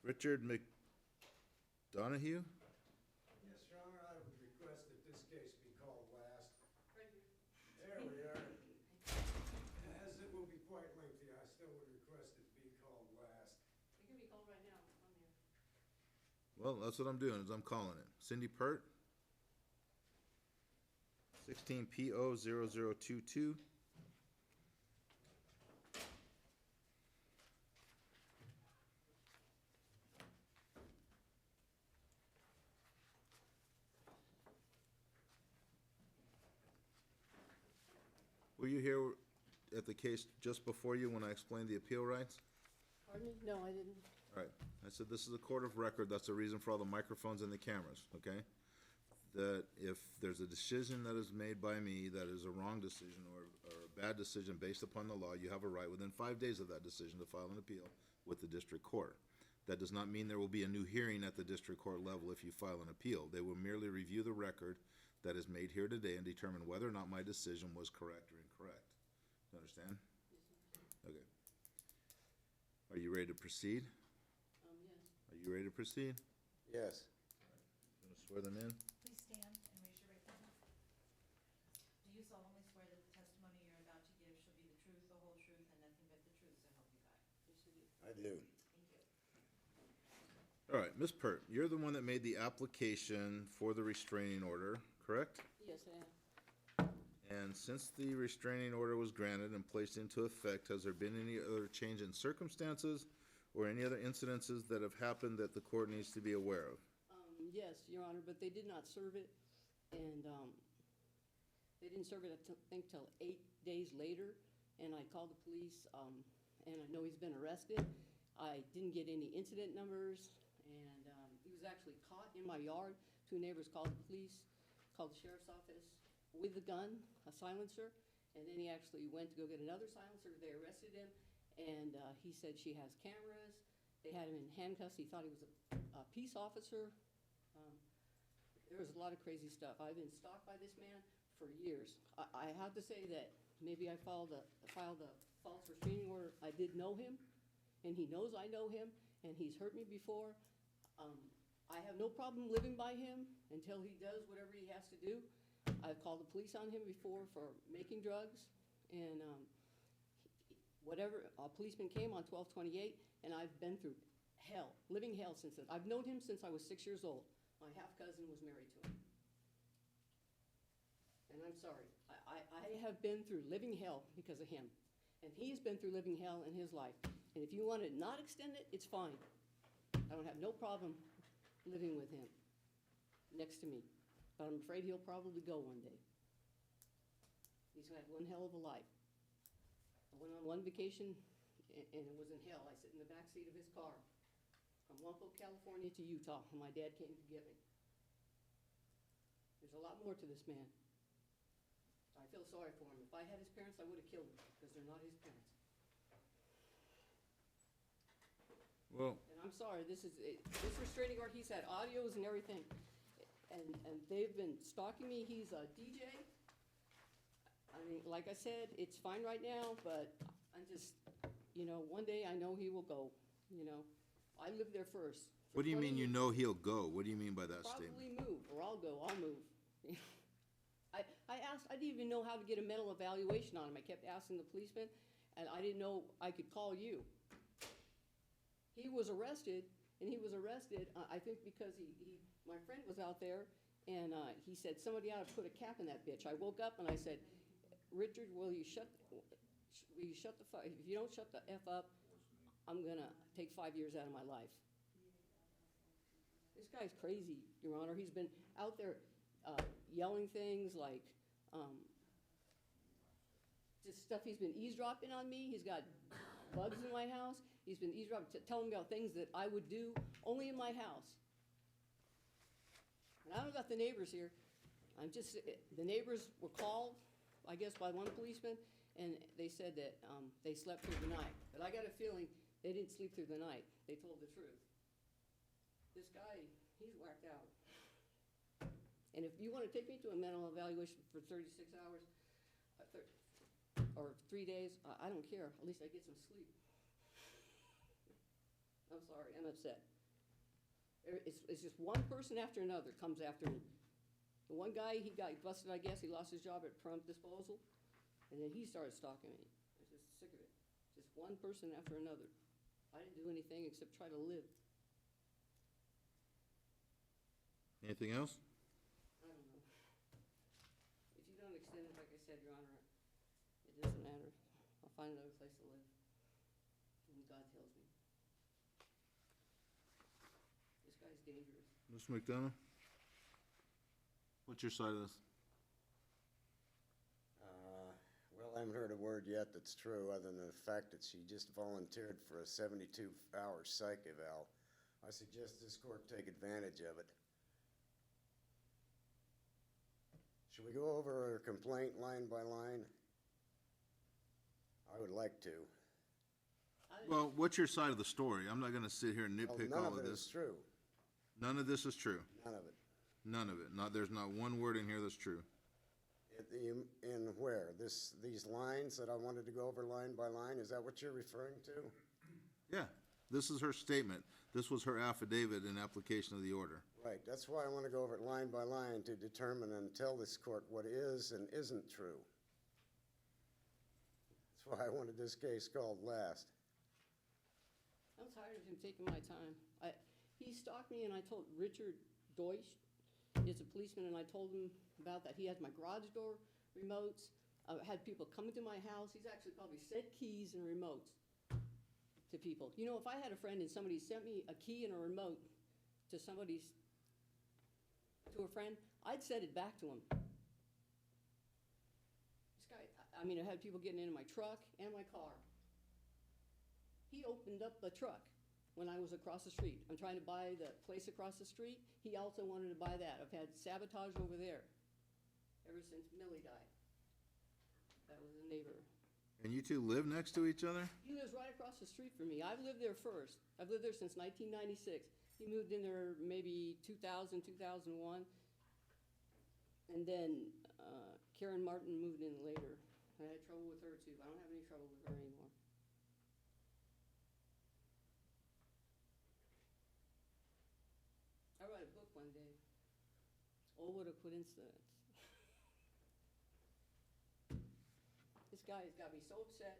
Richard McDonough? Yes, Your Honor, I would request that this case be called last. There we are. As it will be quite lengthy, I still would request it be called last. It can be called right now. I'm here. Well, that's what I'm doing, is I'm calling it. Cindy Peart? 16 PO 0022. Were you here at the case just before you when I explained the appeal rights? Pardon me? No, I didn't. All right. I said this is a court of record. That's the reason for all the microphones and the cameras, okay? That if there's a decision that is made by me that is a wrong decision or a bad decision based upon the law, you have a right within 5 days of that decision to file an appeal with the district court. That does not mean there will be a new hearing at the district court level if you file an appeal. They will merely review the record that is made here today and determine whether or not my decision was correct or incorrect. You understand? Okay. Are you ready to proceed? Yes. Are you ready to proceed? Yes. Going to swear them in? Please stand and raise your right hand. Do you solemnly swear that the testimony you're about to give shall be the truth, the whole truth, and nothing but the truth, so help you God? Yes, I do. I do. Thank you. All right, Ms. Peart, you're the one that made the application for the restraining order, correct? Yes, I am. And since the restraining order was granted and placed into effect, has there been any other change in circumstances or any other incidences that have happened that the court needs to be aware of? Yes, Your Honor, but they did not serve it, and they didn't serve it, I think, till 8 days later, and I called the police, and I know he's been arrested. I didn't get any incident numbers, and he was actually caught in my yard. 2 neighbors called the police, called the sheriff's office with a gun, a silencer, and then he actually went to go get another silencer. They arrested him, and he said she has cameras. They had him in handcuffs. He thought he was a peace officer. There was a lot of crazy stuff. I've been stalked by this man for years. I have to say that maybe I filed a false restraining order. I did know him, and he knows I know him, and he's hurt me before. I have no problem living by him until he does whatever he has to do. I've called the police on him before for making drugs, and whatever, a policeman came on 12/28, and I've been through hell, living hell since then. I've known him since I was 6 years old. My half-cousin was married to him. And I'm sorry, I have been through living hell because of him, and he's been through living hell in his life. And if you want to not extend it, it's fine. I don't have no problem living with him next to me. But I'm afraid he'll probably go one day. He's had one hell of a life. I went on one vacation, and it was in hell. I sit in the back seat of his car from Wampo, California to Utah, and my dad came to get me. There's a lot more to this man. I feel sorry for him. If I had his parents, I would have killed him, because they're not his parents. Well, And I'm sorry, this restraining order, he's had audios and everything, and they've been stalking me. He's a DJ. I mean, like I said, it's fine right now, but I'm just, one day I know he will go, I live there first. what do you mean you know he'll go? What do you mean by that statement? Probably move, or I'll go, I'll move. I asked, I didn't even know how to get a mental evaluation on him. I kept asking the policeman, and I didn't know I could call you. He was arrested, I think because my friend was out there, and he said, somebody ought to put a cap in that bitch. I woke up and I said, Richard, will you shut the if you don't shut the F up, I'm gonna take 5 years out of my life. This guy's crazy, Your Honor. He's been out there yelling things like, just stuff. He's been eavesdropping on me. He's got bugs in my house. He's been eavesdropping, telling me about things that I would do only in my house. And I don't got the neighbors here. The neighbors were called, I guess, by one policeman, and they said that they slept through the night. But I got a feeling they didn't sleep through the night. They told the truth. This guy, he's whacked out. And if you want to take me to a mental evaluation for 36 hours, or 3 days, I don't care. At least I get some sleep. I'm sorry, I'm upset. It's just one person after another comes after me. The one guy, he got busted, I guess, he lost his job at Pahrump disposal, and then he started stalking me. I was just sick of it. Just one person after another. I didn't do anything except try to live. Anything else? I don't know. If you don't extend it, like I said, Your Honor, it doesn't matter. I'll find another place to live. When God tells me. This guy's dangerous. Mr. McDonough? What's your side of this? Well, I haven't heard a word yet that's true, other than the fact that she just volunteered for a 72-hour psych eval. I suggest this court take advantage of it. Should we go over her complaint line by line? I would like to. Well, what's your side of the story? I'm not gonna sit here and Well, nitpick none all of of it is this. true. None of this is true. None of it. None of it. There's not one word in here that's true. In where? These lines that I wanted to go over line by line, is that what you're referring to? Yeah, this is her statement. This was her affidavit in application of the order. Right, that's why I want to go over it line by line to determine and tell this court what is and isn't true. That's why I wanted this case called last. I'm tired of him taking my time. He stalked me, and I told Richard Deutsch, is a policeman, and I told him about that. He has my garage door remotes. I've had people come into my house. He's actually probably sent keys and remotes to people. You know, if I had a friend and somebody sent me a key and a remote to a friend, I'd send it back to him. This guy, I mean, I had people getting into my truck and my car. He opened up the truck when I was across the street. I'm trying to buy the place across the street. He also wanted to buy that. I've had sabotage over there ever since Millie died. That was a neighbor. And you two live next to each other? He lives right across the street from me. I've lived there first. I've lived there since 1996. He moved in there maybe 2000, 2001. And then Karen Martin moved in later. I had trouble with her too. I don't have any trouble with her anymore. I write a book one day. Oh, what a coincidence. This guy has got me so upset.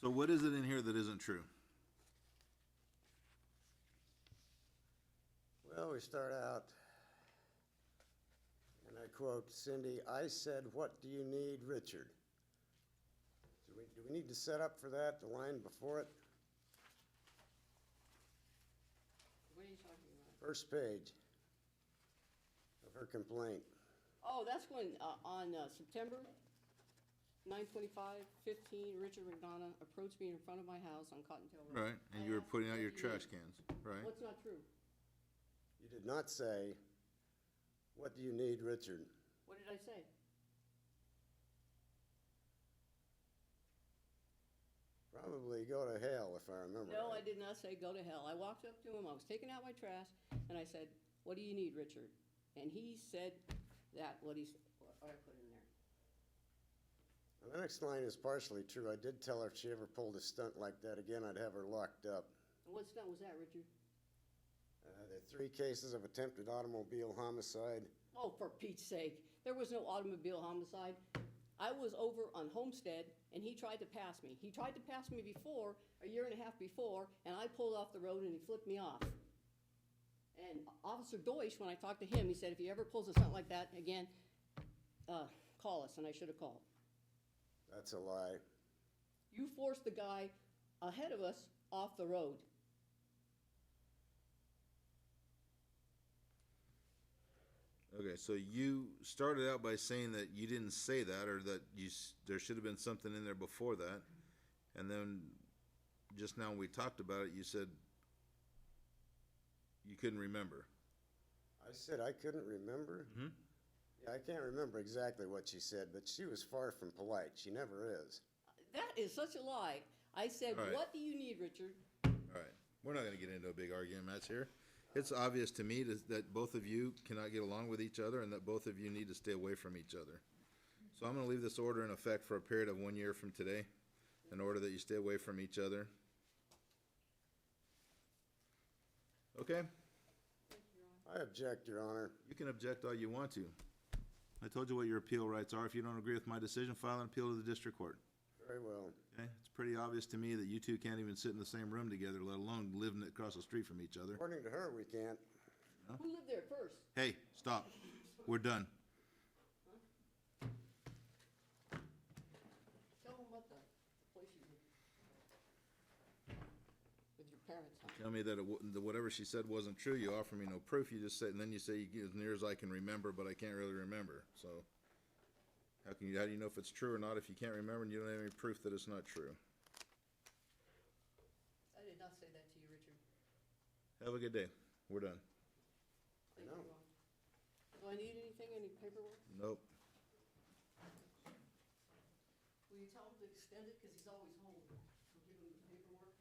So what is it in here that isn't true? Well, we start out, and I quote Cindy, I said, what do you need, Richard? Do we need to set up for that, the line before it? What are you talking about? First page of her complaint. Oh, that's when, on September 9/25/15, Richard McDonough approached me in front of my house on Cottontail Road. Right, and you were putting out your trash cans, right? What's not true? You did not say, what do you need, Richard? What did I say? Probably go to hell, if I remember No, right. I did not say go to hell. I walked up to him, I was taking out my trash, and I said, what do you need, Richard? And he said what I put in there. Well, the next line is partially true. I did tell her if she ever pulled a stunt like that again, I'd have her locked up. And what stunt was that, Richard? The 3 cases of attempted automobile homicide. Oh, for Pete's sake. There was no automobile homicide. I was over on Homestead, and he tried to pass me. He tried to pass me before, a year and a half before, and I pulled off the road and he flipped me off. And Officer Deutsch, when I talked to him, he said, if he ever pulls a stunt like that again, call us, and I should have called. That's a lie. You forced the guy ahead of us off the road. Okay, so you started out by saying that you didn't say that, or that there should have been something in there before that, and then just now when we talked about it, you said you couldn't remember. I said I couldn't remember? Mm-hmm. Yeah, I can't remember exactly what she said, but she was far from polite. She never is. That is such a lie. I said, All right. what do you need, Richard? All right, We're not gonna get into a big argument match here. It's obvious to me that both of you cannot get along with each other and that both of you need to stay away from each other. So I'm gonna leave this order in effect for a period of 1 year from today, in order that you stay away from each other. Okay? I object, Your Honor. You can object all you want to. I told you what your appeal rights are. If you don't agree with my decision, file an appeal to the district court. Very well. Okay? It's pretty obvious to me that you two can't even sit in the same room together, let alone living across the street from each other. According to her, we can't. Who lived there first? Hey, stop. We're done. Tell them what the place you lived. With your parents, huh? Tell me that whatever she said wasn't true. You offer me no proof. You just say, and then you say, as near as I can remember, but I can't really remember. So how do you know if it's true or not if you can't remember and you don't have any proof that it's not true? I did not say that to you, Richard. Have a good day. We're done. Thank you, Ron. Do I need anything, any paperwork? Nope. Will you tell him to extend it, because he's always home? I'll give him the paperwork.